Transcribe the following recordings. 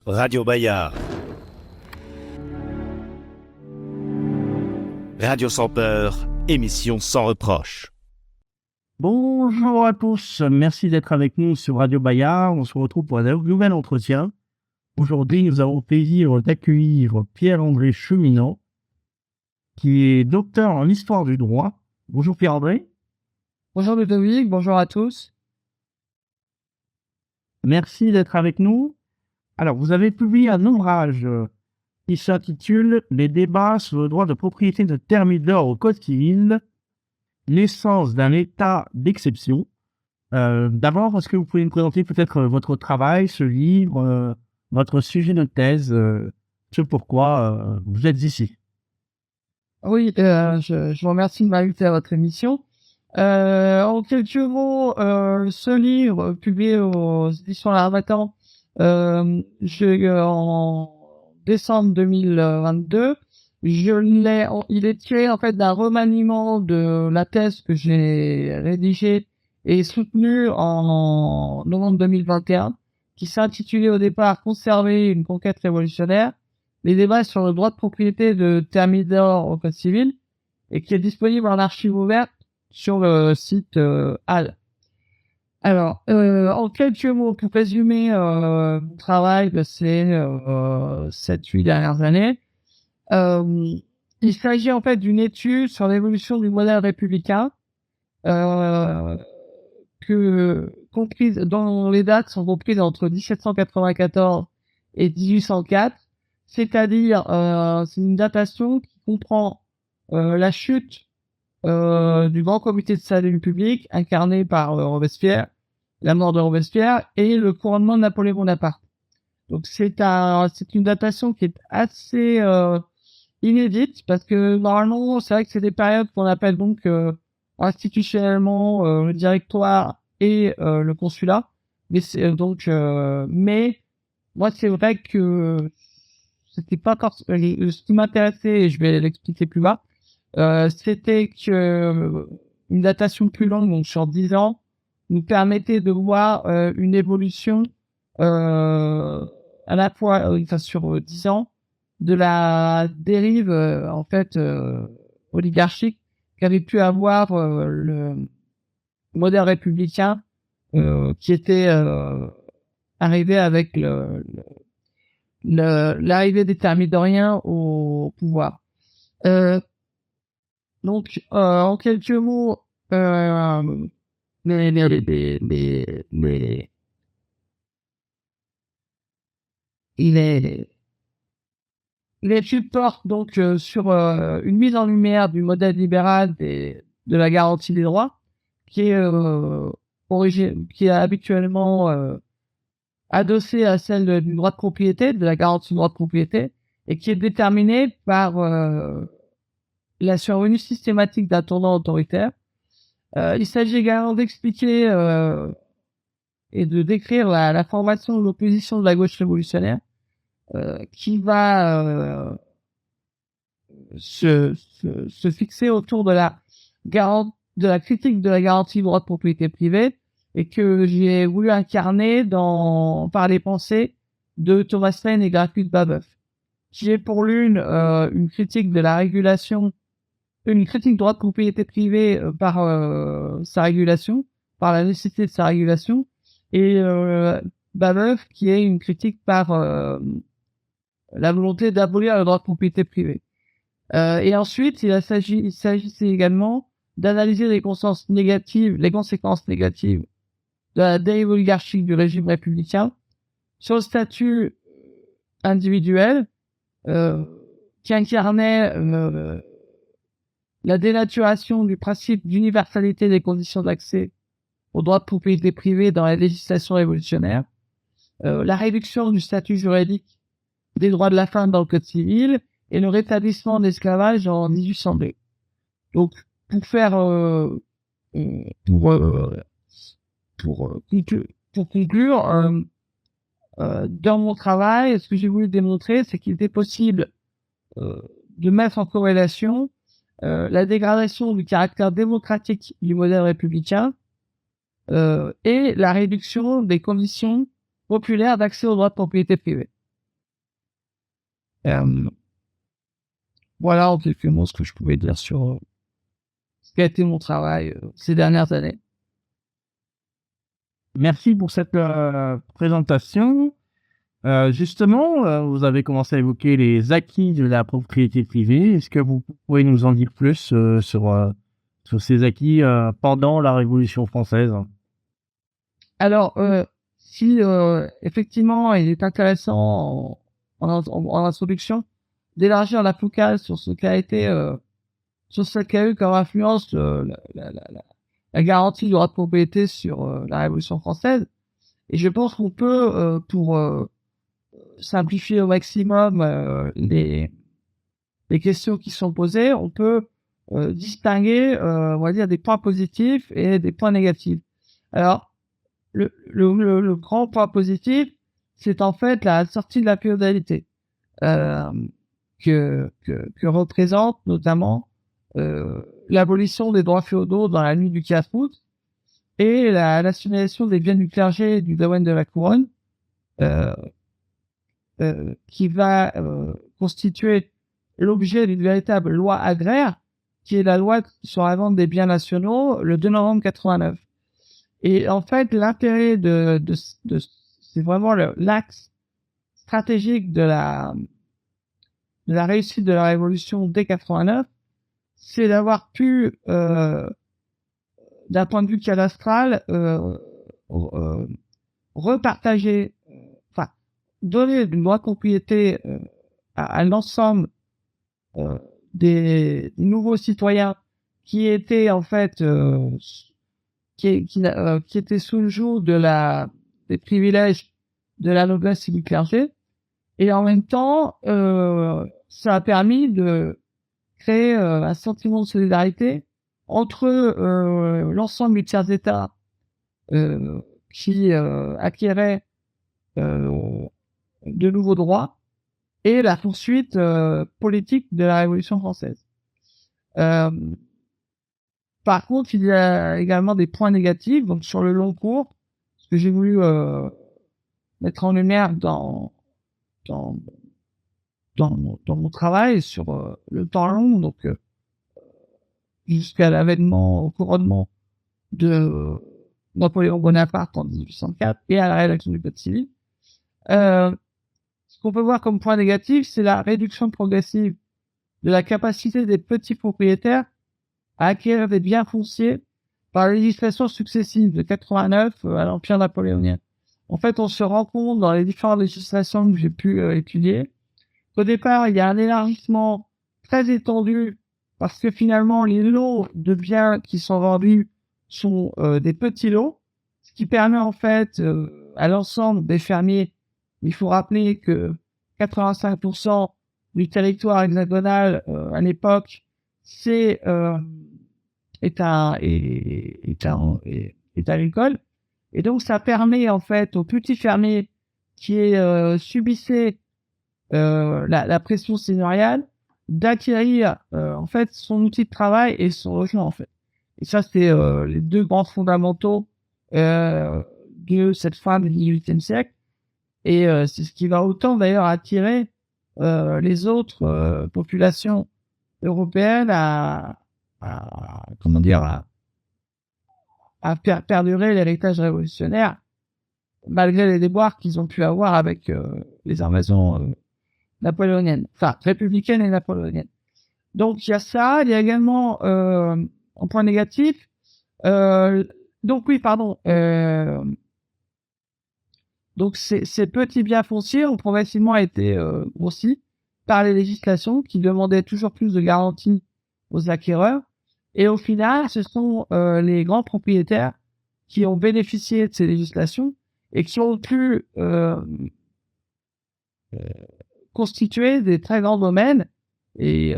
Radio Bayard. Radio sans peur, émission sans reproche. Bonjour à tous, merci d'être avec nous sur Radio Bayard. On se retrouve pour un nouvel entretien. Aujourd'hui, nous avons le plaisir d'accueillir Pierre-André Cheminot, qui est docteur en histoire du droit. Bonjour Pierre-André. Bonjour Ludovic, bonjour à tous. Merci d'être avec nous. Alors, vous avez publié un ouvrage qui s'intitule « Les débats sur le droit de propriété de thermidor au Code civil, l'essence d'un état d'exception ». D'abord, est-ce que vous pouvez nous présenter peut-être votre travail, ce livre, votre sujet de thèse, ce pourquoi vous êtes ici? Oui, je vous remercie de m'inviter à votre émission. En quelques mots, ce livre publié aux éditions L'Harmattan en décembre 2022, il est tiré en fait d'un remaniement de la thèse que j'ai rédigée et soutenue en novembre 2021, qui s'intitulait au départ « Conserver une conquête révolutionnaire », les débats sur le droit de propriété de thermidor au Code civil, et qui est disponible en archive ouverte sur le site HAL. Alors, en quelques mots, pour résumer mon travail de ces 7-8 dernières années, il s'agit en fait d'une étude sur l'évolution du modèle républicain, dont les dates sont comprises entre 1794 et 1804, c'est-à-dire c'est une datation qui comprend la chute du Grand Comité de salut public incarné par Robespierre, la mort de Robespierre et le couronnement de Napoléon Bonaparte. Donc c'est une datation qui est assez inédite parce que normalement c'est vrai que c'est des périodes qu'on appelle donc institutionnellement le directoire et le consulat, mais mais moi c'est vrai que c'était pas encore ce qui m'intéressait, et je vais l'expliquer plus bas. C'était que une datation plus longue, donc sur 10 ans, nous permettait de voir une évolution à la fois sur 10 ans de la dérive en fait oligarchique qu'avait pu avoir le modèle républicain qui était arrivé avec l'arrivée des thermidoriens au pouvoir. Donc, en quelques mots, l'étude porte donc sur une mise en lumière du modèle libéral de la garantie des droits, qui est habituellement adossée à celle du droit de propriété, de la garantie du droit de propriété, et qui est déterminée par la survenue systématique d'un tournant autoritaire. Il s'agit également d'expliquer et de décrire la formation de l'opposition de la gauche révolutionnaire qui va se fixer autour de la critique de la garantie du droit de propriété privée, et que j'ai voulu incarner par les pensées de Thomas Paine et Gracchus de Babeuf, qui est pour l'une une critique de la régulation, une critique du droit de propriété privée par sa régulation, par la nécessité de sa régulation, et Babeuf qui est une critique par la volonté d'abolir le droit de propriété privée. Et ensuite, il s'agissait également d'analyser les conséquences négatives de la dérive oligarchique du régime républicain sur le statut individuel qui incarnait la dénaturation du principe d'universalité des conditions d'accès au droit de propriété privée dans la législation révolutionnaire, la réduction du statut juridique des droits de la femme dans le Code civil et le rétablissement de l'esclavage en 1802. Donc, pour conclure, dans mon travail, ce que j'ai voulu démontrer, c'est qu'il était possible de mettre en corrélation la dégradation du caractère démocratique du modèle républicain et la réduction des conditions populaires d'accès aux droits de propriété privée. Voilà en quelques mots ce que je pouvais dire sur ce qu'a été mon travail ces dernières années. Merci pour cette présentation. Justement, vous avez commencé à évoquer les acquis de la propriété privée. Est-ce que vous pouvez nous en dire plus sur ces acquis pendant la Révolution française? Alors, si effectivement il est intéressant en introduction d'élargir la focale sur ce qu'a été sur ce qu'a eu comme influence la garantie du droit de propriété sur la Révolution française. Et je pense qu'on peut, pour simplifier au maximum les questions qui sont posées, on peut distinguer, on va dire, des points positifs et des points négatifs. Alors, le grand point positif, c'est en fait la sortie de la féodalité que représente notamment l'abolition des droits féodaux dans la nuit du 4 août et la nationalisation des biens du clergé et du domaine de la couronne, qui va constituer l'objet d'une véritable loi agraire, qui est la loi sur la vente des biens nationaux, le 2 novembre 89. Et en fait, l'intérêt c'est vraiment l'axe stratégique de la réussite de la révolution dès 89, c'est d'avoir pu, d'un point de vue cadastral, repartager, donner une loi de propriété à l'ensemble des nouveaux citoyens qui étaient en fait qui étaient sous le joug des privilèges de la noblesse et du clergé, et en même temps ça a permis de créer un sentiment de solidarité entre l'ensemble du tiers état qui acquérait de nouveaux droits et la poursuite politique de la Révolution française. Par contre, il y a également des points négatifs. Donc sur le long cours, ce que j'ai voulu mettre en lumière dans mon travail sur le temps long, donc jusqu'à l'avènement, au couronnement de Napoléon Bonaparte en 1804 et à la rédaction du Code civil. Ce qu'on peut voir comme point négatif, c'est la réduction progressive de la capacité des petits propriétaires à acquérir des biens fonciers par les législations successives de 89 à l'Empire napoléonien. En fait, on se rend compte dans les différentes législations que j'ai pu étudier qu'au départ, il y a un élargissement très étendu parce que finalement, les lots de biens qui sont vendus sont des petits lots, ce qui permet en fait à l'ensemble des fermiers. Il faut rappeler que 85% du territoire hexagonal à l'époque, est agricole, et donc ça permet en fait aux petits fermiers qui subissaient la pression seigneuriale d'acquérir en fait son outil de travail et son logement en fait. Et ça c'est les deux grands fondamentaux de cette fin du XVIIIe siècle. Et c'est ce qui va autant d'ailleurs attirer les autres populations européennes à faire perdurer l'héritage révolutionnaire malgré les déboires qu'ils ont pu avoir avec les invasions napoléoniennes, enfin républicaines et napoléoniennes. Donc il y a ça, il y a également en point négatif. Donc ces petits biens fonciers ont progressivement été grossis par les législations qui demandaient toujours plus de garanties aux acquéreurs. Et au final, ce sont les grands propriétaires qui ont bénéficié de ces législations et qui ont pu constituer des très grands domaines et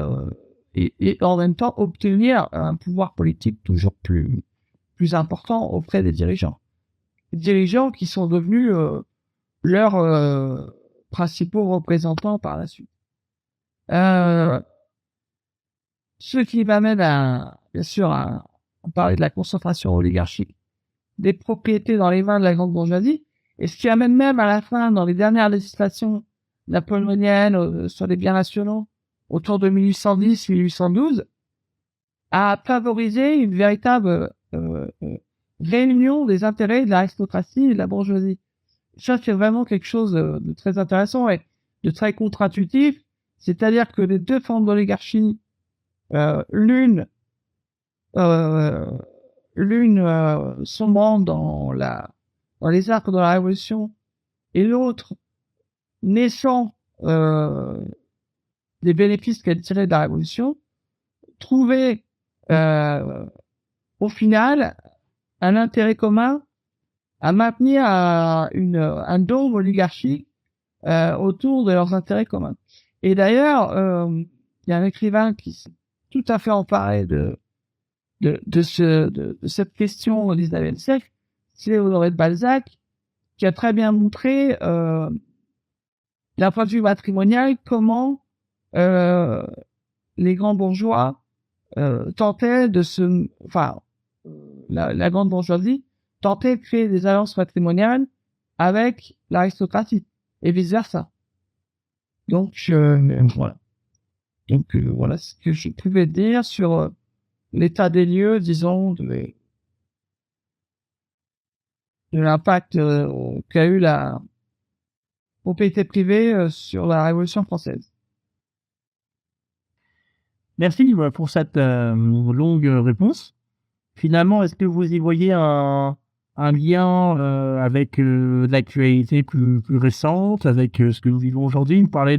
en même temps obtenir un pouvoir politique toujours plus important auprès des dirigeants. Les dirigeants qui sont devenus leurs principaux représentants par la suite. Ce qui m'amène bien sûr, à parler de la concentration oligarchique des propriétés dans les mains de la grande bourgeoisie, et ce qui amène même à la fin, dans les dernières législations, napoléonienne sur les biens nationaux autour de 1810-1812 a favorisé une véritable réunion des intérêts de l'aristocratie et de la bourgeoisie. Ça, c'est vraiment quelque chose de très intéressant et de très contre-intuitif. C'est-à-dire que les deux formes d'oligarchie, l'une sombrant dans les arcs de la Révolution et l'autre naissant des bénéfices qu'elle tirait de la Révolution, trouvaient au final un intérêt commun à maintenir un dôme oligarchique autour de leurs intérêts communs. Et d'ailleurs, il y a un écrivain qui s'est tout à fait emparé de cette question au XIXe siècle, c'est Honoré de Balzac, qui a très bien montré, d'un point de vue matrimonial, comment les grands bourgeois tentaient la grande bourgeoisie tentait de créer des alliances matrimoniales avec l'aristocratie et vice versa. Donc voilà. Donc voilà ce que je pouvais dire sur l'état des lieux, disons, de l'impact qu'a eu la propriété privée sur la Révolution française. Merci pour cette longue réponse. Finalement, est-ce que vous y voyez un lien avec l'actualité plus récente, avec ce que nous vivons aujourd'hui? Vous parlez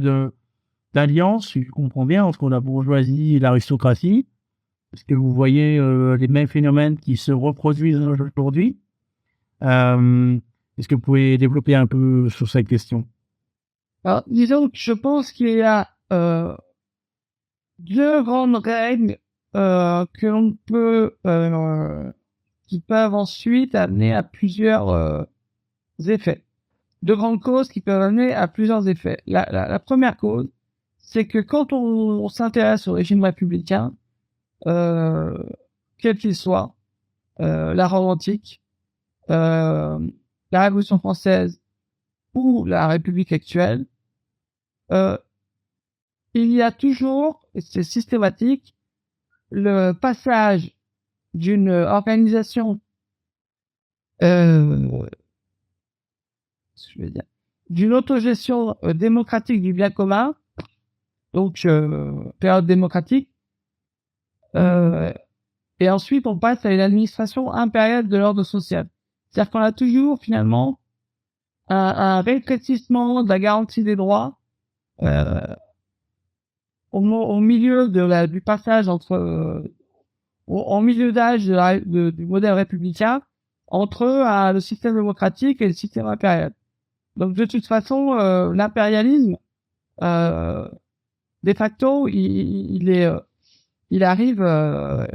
d'alliance, je comprends bien, entre la bourgeoisie et l'aristocratie. Est-ce que vous voyez les mêmes phénomènes qui se reproduisent aujourd'hui? Est-ce que vous pouvez développer un peu sur cette question? Alors, disons que je pense qu'il y a deux grandes règles que l'on peut qui peuvent ensuite amener à plusieurs effets. Deux grandes causes qui peuvent amener à plusieurs effets. La première cause, c'est que quand on s'intéresse au régime républicain, quel qu'il soit, la Rome antique, la Révolution française ou la République actuelle, il y a toujours, et c'est systématique, le passage d'une organisation, d'une autogestion démocratique du bien commun, donc période démocratique, et ensuite on passe à une administration impériale de l'ordre social. C'est-à-dire qu'on a toujours finalement un rétrécissement de la garantie des droits au milieu du passage entre en milieu d'âge du modèle républicain entre le système démocratique et le système impérial. Donc de toute façon, l'impérialisme de facto, il arrive,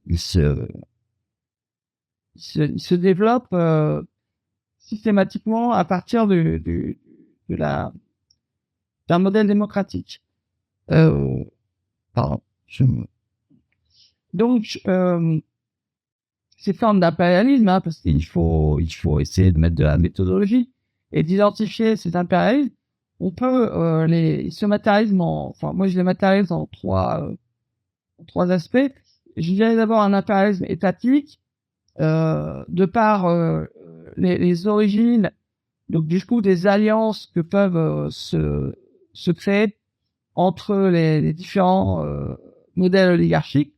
il se développe systématiquement à partir d'un modèle démocratique. Donc, ces formes d'impérialisme, parce qu'il faut essayer de mettre de la méthodologie et d'identifier ces impérialismes, on peut ils se matérialisent moi je les matérialise en trois aspects. Je dirais d'abord un impérialisme étatique, de par les origines, donc du coup des alliances que peuvent se créer entre les différents modèles oligarchiques.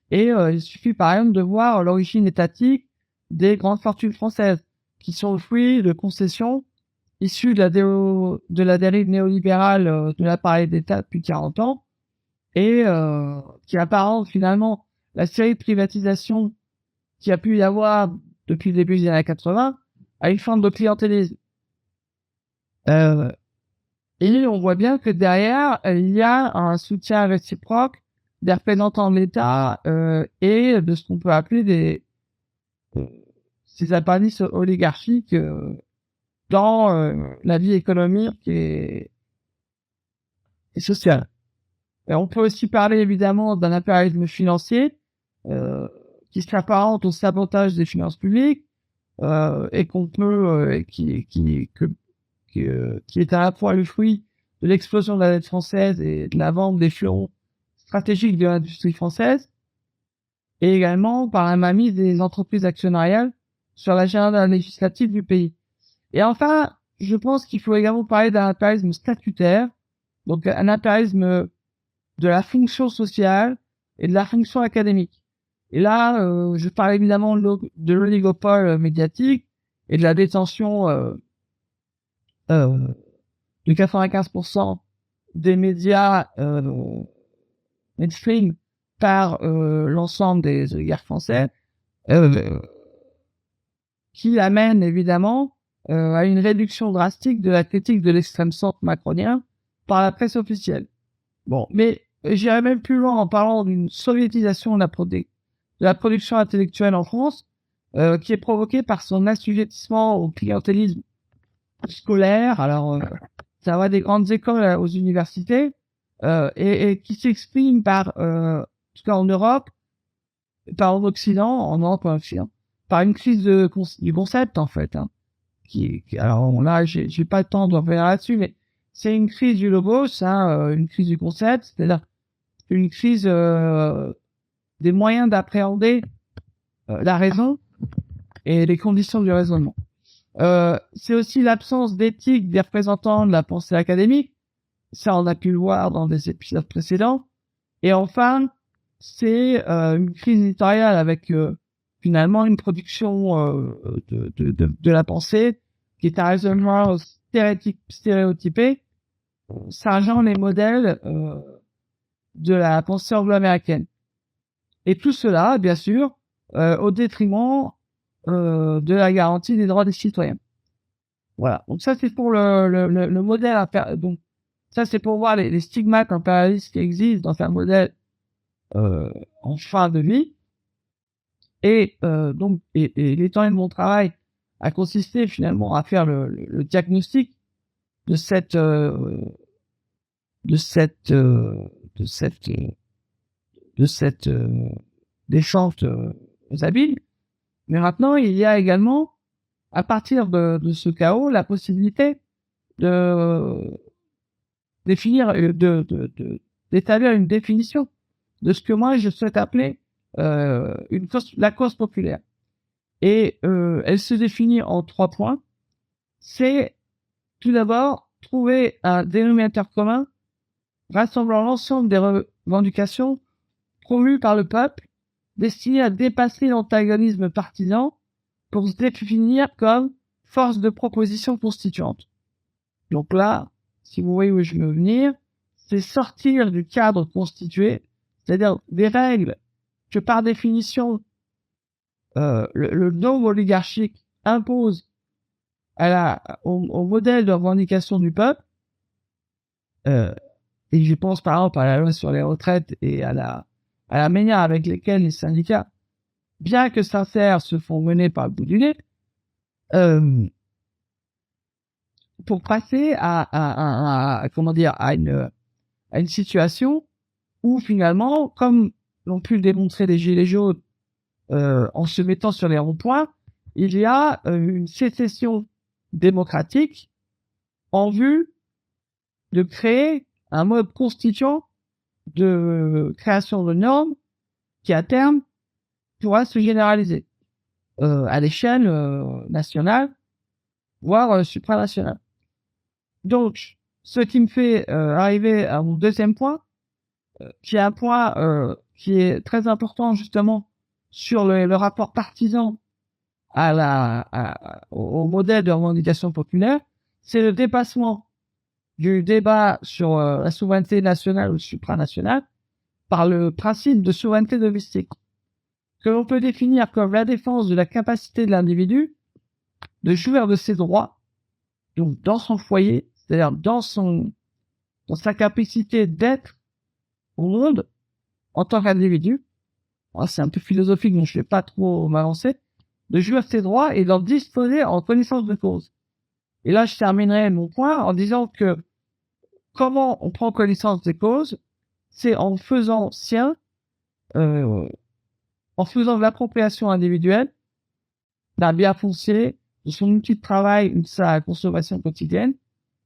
Et il suffit par exemple de voir l'origine étatique des grandes fortunes françaises, qui sont le fruit de concessions issues de la dérive néolibérale de l'appareil d'État depuis 40 ans, et qui apparente finalement la série de privatisations qu'il y a pu y avoir depuis le début des années 80 à une forme de clientélisme. Et on voit bien que derrière, il y a un soutien réciproque des représentants de l'État et de ce qu'on peut appeler ces apparences oligarchiques dans la vie économique et sociale. Et on peut aussi parler évidemment d'un impérialisme financier qui s'apparente au sabotage des finances publiques et qu'on peut qui est à la fois le fruit de l'explosion de la dette française et de la vente des fleurons stratégiques de l'industrie française, et également par la mainmise des entreprises actionnariales sur l'agenda législatif du pays. Et enfin, je pense qu'il faut également parler d'un impérialisme statutaire, donc un impérialisme de la fonction sociale et de la fonction académique. Et là, je parle évidemment de l'oligopole médiatique et de la détention de 95% des médias mainstream par l'ensemble des oligarques français, qui amène évidemment à une réduction drastique de la critique de l'extrême centre macronien par la presse officielle. Bon, mais j'irais même plus loin en parlant d'une soviétisation de la production intellectuelle en France, qui est provoquée par son assujettissement au clientélisme scolaire. Alors, ça va des grandes écoles aux universités, et qui s'exprime par, en tout cas en Europe, en Occident, par une crise du concept, en fait, hein, alors là, j'ai pas le temps de revenir là-dessus, mais c'est une crise du logos, hein, une crise du concept, c'est-à-dire une crise des moyens d'appréhender la raison et les conditions du raisonnement. C'est aussi l'absence d'éthique des représentants de la pensée académique. Ça, on a pu le voir dans des épisodes précédents. Et enfin, c'est une crise éditoriale avec finalement une production de la pensée qui est un raisonnement stéréotypé, singeant les modèles de la pensée anglo-américaine. Et tout cela, bien sûr, au détriment de la garantie des droits des citoyens. Voilà. Donc ça, c'est pour le modèle. Donc ça, c'est pour voir les stigmates impérialistes qui existent dans un modèle en fin de vie. Et donc, l'étendue de mon travail a consisté finalement à faire le diagnostic de cette descente aux abîmes. Mais maintenant, il y a également, à partir de ce chaos, la possibilité de définir, d'établir une définition de ce que moi je souhaite appeler la cause populaire. Et elle se définit en 3 points. C'est tout d'abord trouver un dénominateur commun rassemblant l'ensemble des revendications promues par le peuple, destinées à dépasser l'antagonisme partisan pour se définir comme force de proposition constituante. Donc là, si vous voyez où je veux venir, c'est sortir du cadre constitué, c'est-à-dire des règles que par définition le dogme oligarchique impose au modèle de revendication du peuple, et je pense par exemple à la loi sur les retraites et à la manière avec laquelle les syndicats, bien que sincères, se font mener par le bout du nez, pour passer à une situation où finalement, comme l'ont pu le démontrer les Gilets jaunes en se mettant sur les ronds-points, il y a une sécession démocratique en vue de créer un mode constituant de création de normes qui, à terme, pourra se généraliser à l'échelle nationale, voire supranationale. Donc, ce qui me fait arriver à mon deuxième point, qui est un point qui est très important justement sur le rapport partisan au modèle de revendication populaire, c'est le dépassement du débat sur la souveraineté nationale ou supranationale par le principe de souveraineté domestique, que l'on peut définir comme la défense de la capacité de l'individu de jouir de ses droits, donc dans son foyer, c'est-à-dire dans sa capacité d'être au monde en tant qu'individu. C'est un peu philosophique, donc je vais pas trop m'avancer, de jouir de ses droits et d'en disposer en connaissance de cause. Et là, je terminerai mon point en disant que comment on prend connaissance des causes, c'est en faisant en faisant de l'appropriation individuelle d'un bien foncier de son outil de travail ou de sa consommation quotidienne,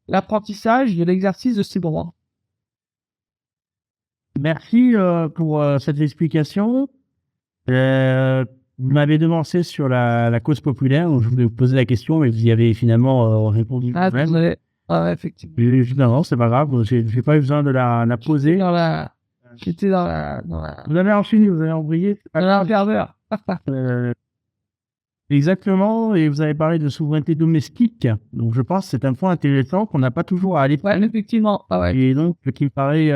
l'apprentissage de l'exercice de ses droits. Merci pour cette explication. Vous m'avez devancé sur la cause populaire, donc je voulais vous poser la question, mais vous y avez finalement répondu Ah, vous-même. désolé. Ah, effectivement. Non, c'est pas grave, j'ai pas eu besoin de la poser. J'étais dans la Vous avez enchaîné, vous avez embrayé. ferveur. Exactement, et vous avez parlé de souveraineté domestique, donc je pense que c'est un point intéressant qu'on n'a pas toujours à aller. Ouais, effectivement. Ah, ouais. Et donc, qui me paraît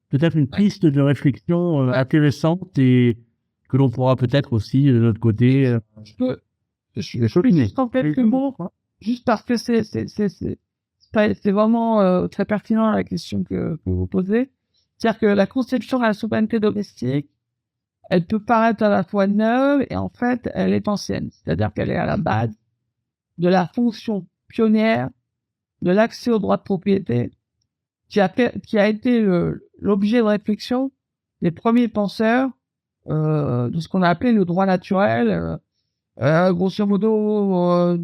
peut-être une piste de réflexion intéressante et que l'on pourra peut-être aussi, de notre côté, Je peux juste en quelques mots, juste parce que c'est vraiment très pertinent la question que vous posez. C'est-à-dire que la conception de la souveraineté domestique, elle peut paraître à la fois neuve et en fait, elle est ancienne. C'est-à-dire qu'elle est à la base de la fonction pionnière de l'accès au droit de propriété qui a été l'objet de réflexion des premiers penseurs de ce qu'on a appelé le droit naturel, grosso modo,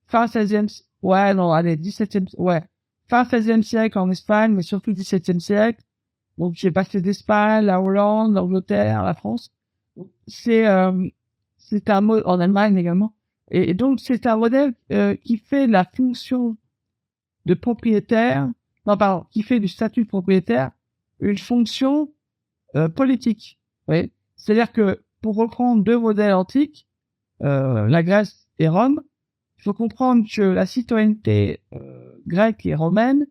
fin 16e, ouais, non, allez, 17e, ouais, fin 16e siècle en Espagne, mais surtout 17e siècle. Donc, j'ai passé d'Espagne, la Hollande, l'Angleterre, la France. C'est un mot en Allemagne également. Et donc, c'est un modèle qui fait de la fonction de propriétaire, qui fait du statut de propriétaire une fonction politique. Oui. C'est-à-dire que, pour reprendre deux modèles antiques, la Grèce et Rome, il faut comprendre que la citoyenneté grecque et romaine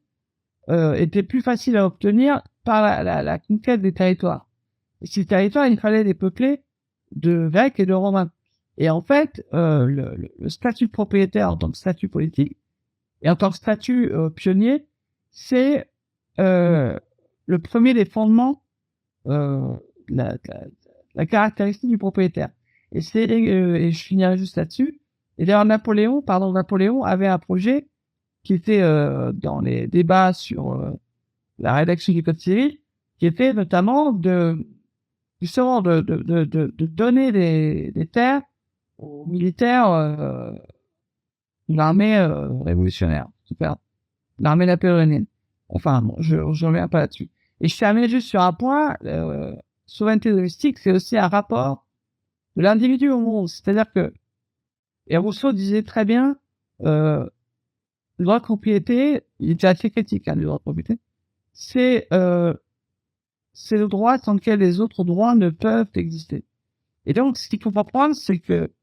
était plus facile à obtenir par la conquête des territoires. Et ces territoires, il fallait les peupler de Grecs et de Romains. Et en fait, le statut de propriétaire en tant que statut politique et en tant que statut pionnier, c'est le premier des fondements la caractéristique du propriétaire. Et et je finirai juste là-dessus. Et d'ailleurs, Napoléon avait un projet qui était dans les débats sur la rédaction du Code civil, qui était notamment justement de donner des terres aux militaires de l'armée révolutionnaire. Super. L'armée napoléonienne. Enfin, bon, je reviens pas là-dessus. Et je termine juste sur un point, souveraineté domestique, c'est aussi un rapport de l'individu au monde. C'est-à-dire que, et Rousseau disait très bien, le droit de propriété, il était assez critique du droit de propriété, c'est le droit sans lequel les autres droits ne peuvent exister. Et donc, ce qu'il faut comprendre, c'est que,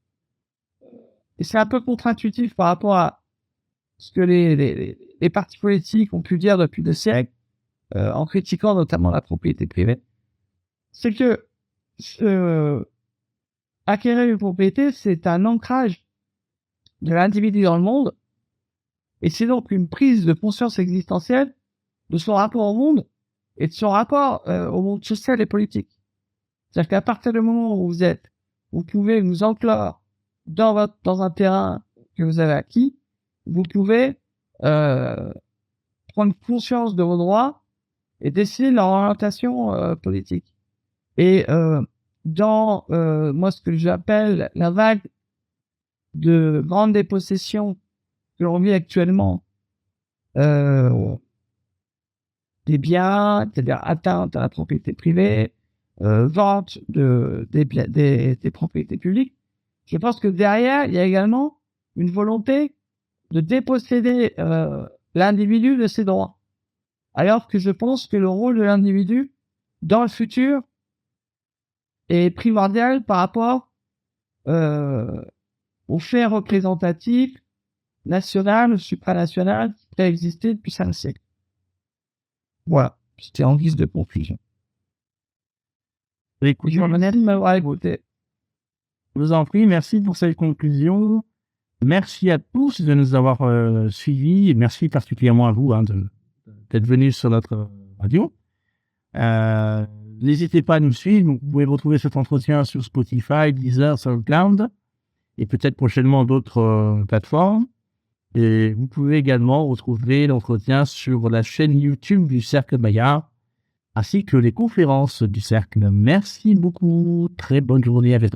et c'est un peu contre-intuitif par rapport à ce que les partis politiques ont pu dire depuis des siècles, en critiquant notamment la propriété privée, c'est que acquérir une propriété, c'est un ancrage de l'individu dans le monde, et c'est donc une prise de conscience existentielle de son rapport au monde et de son rapport au monde social et politique. C'est-à-dire qu'à partir du moment où vous pouvez vous enclore dans un terrain que vous avez acquis, vous pouvez prendre conscience de vos droits et décider de leur orientation politique. Et dans moi ce que j'appelle la vague de grandes dépossessions que l'on vit actuellement des biens, c'est-à-dire atteinte à la propriété privée, vente des propriétés publiques, je pense que derrière il y a également une volonté de déposséder l'individu de ses droits. Alors que je pense que le rôle de l'individu dans le futur est primordial par rapport aux faits représentatifs national, supranational qui a existé depuis 5 siècles. Voilà, c'était en guise de conclusion. Écoutez, Je vous remercie de m'avoir écouté. Je vous en prie, merci pour cette conclusion. Merci à tous de nous avoir suivis et merci particulièrement à vous d'être venus sur notre radio. N'hésitez pas à nous suivre. Vous pouvez retrouver cet entretien sur Spotify, Deezer, SoundCloud et peut-être prochainement d'autres plateformes. Et vous pouvez également retrouver l'entretien sur la chaîne YouTube du Cercle Bayard ainsi que les conférences du Cercle. Merci beaucoup. Très bonne journée à vous.